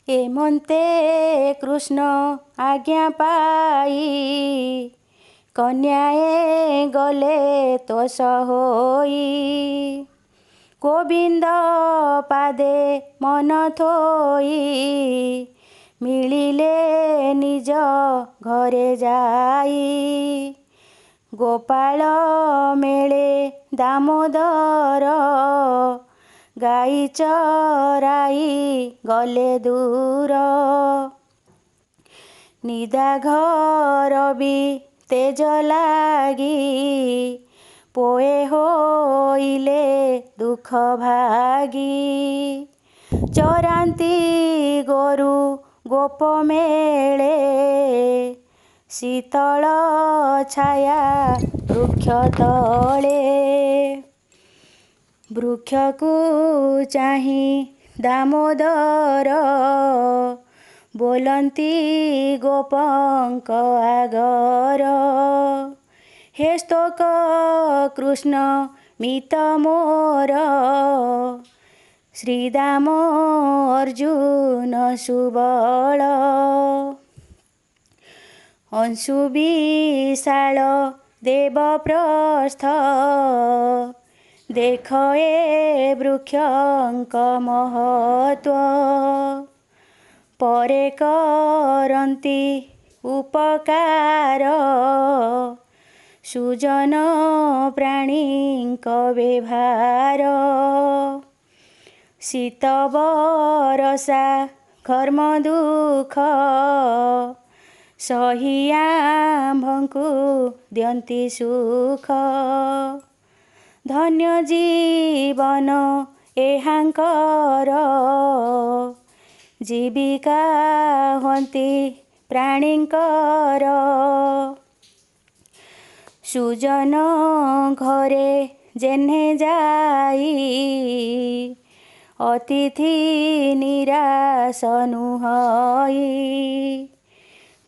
ଏମନ୍ତେ କୃଷ୍ଣ ଆଜ୍ଞା ପାଇ କନ୍ୟାଏ ଗଲେ ତୋଷ ହୋଇ। ଗୋବିନ୍ଦ ପାଦେ ମନ ଥୋଇ ମିଳିଲେ ନିଜ ଘରେ ଯାଇ। ଗୋପାଳ ମେଳେ ଦାମୋଦର ଗାଈ ଚରାଇ ଗଲେ ଦୂର। ନିଦା ଘର ବି ତେଜ ଲାଗି ପୋଏ ହୋଇଲେ ଦୁଃଖ ଭାଗି। ଚରାନ୍ତି ଗୋରୁ ଗୋପ ମେଳେ ଶୀତଳ ଛାୟା ବୃକ୍ଷ ତଳେ। ବୃକ୍ଷକୁ ଚାହିଁ ଦାମୋଦର ବୋଲନ୍ତି ଗୋପଙ୍କ ଆଗର। ହେ ସ୍ତୋକ କୃଷ୍ଣ ମିତ ମୋର ଶ୍ରୀଦାମ ଅର୍ଜୁନ ସୁବଳ। ଅଂଶୁ ବିଶାଳ ଦେବପ୍ରସ୍ଥ ଦେଖ ଏ ବୃକ୍ଷଙ୍କ ମହତ୍ୱ। ପରେ କରନ୍ତି ଉପକାର ସୁଜନ ପ୍ରାଣୀଙ୍କ ବ୍ୟବହାର। ଶୀତ ବରଷା ଘର୍ମ ଦୁଃଖ ସହି ଆମ୍ଭଙ୍କୁ ଦିଅନ୍ତି ସୁଖ। ଧନ୍ୟ ଜୀବନ ଏହାଙ୍କର ଜୀବିକା ହୁଅନ୍ତି ପ୍ରାଣୀଙ୍କର। ସୁଜନ ଘରେ ଯେହ୍ନେ ଯାଇ ଅତିଥି ନିରାଶ ନୁହଇ।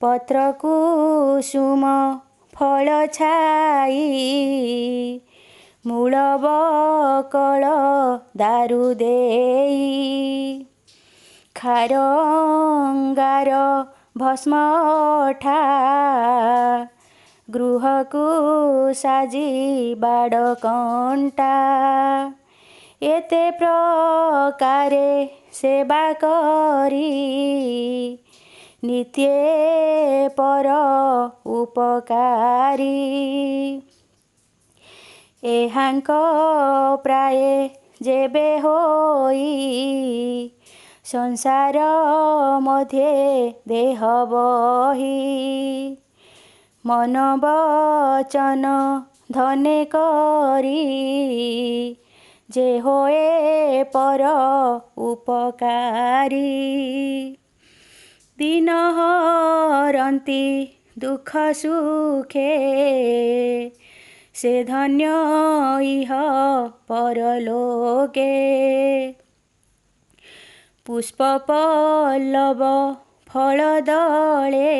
ପତ୍ର କୁସୁମ ଫଳ ଛାଇ ମୂଳ ବକଳ ଦାରୁ ଦେଇ। ଖାର ଅଙ୍ଗାର ଭସ୍ମ ଅଠା ଗୃହକୁ ସାଜି ବାଡ଼ କଣ୍ଟା। ଏତେ ପ୍ରକାରେ ସେବା କରି ନିତ୍ୟେ ପର ଉପକାରୀ। ଏହାଙ୍କ ପ୍ରାୟେ ଯେବେ ହୋଇ ସଂସାର ମଧ୍ୟେ ଦେହ ବହି। ମନ ବଚନ ଧନେ କରି ଯେ ହୋଏ ପର ଉପକାରୀ। ଦିନ ହରନ୍ତି ଦୁଃଖ ସୁଖେ ସେ ଧନ୍ୟ ଇହ ପରଲୋକେ। ପୁଷ୍ପ ପଲ୍ଲବ ଫଳ ଦଳେ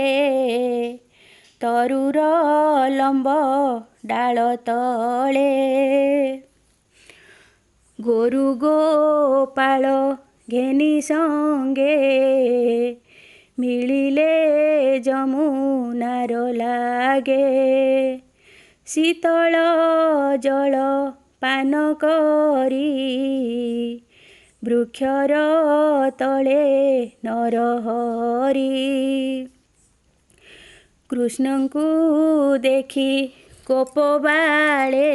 ତରୁର ଲମ୍ବ ଡାଳ ତଳେ। ଗୋରୁ ଗୋପାଳ ଘେନି ସଙ୍ଗେ ମିଳିଲେ ଯମୁନାର ଲାଗେ। ଶୀତଳ ଜଳ ପାନ କରି ବୃକ୍ଷର ତଳେ ନରହରି। କୃଷ୍ଣଙ୍କୁ ଦେଖି ଗୋପ ବାଳେ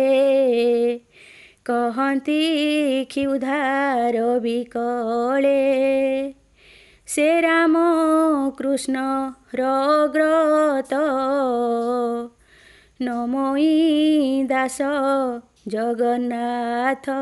କହନ୍ତି କ୍ଷୁଧାର ବିକଳେ। ସେ ରାମ କୃଷ୍ଣ ରଗ୍ରତ ନମୋଇ ଦାସ ଜଗନ୍ନାଥ।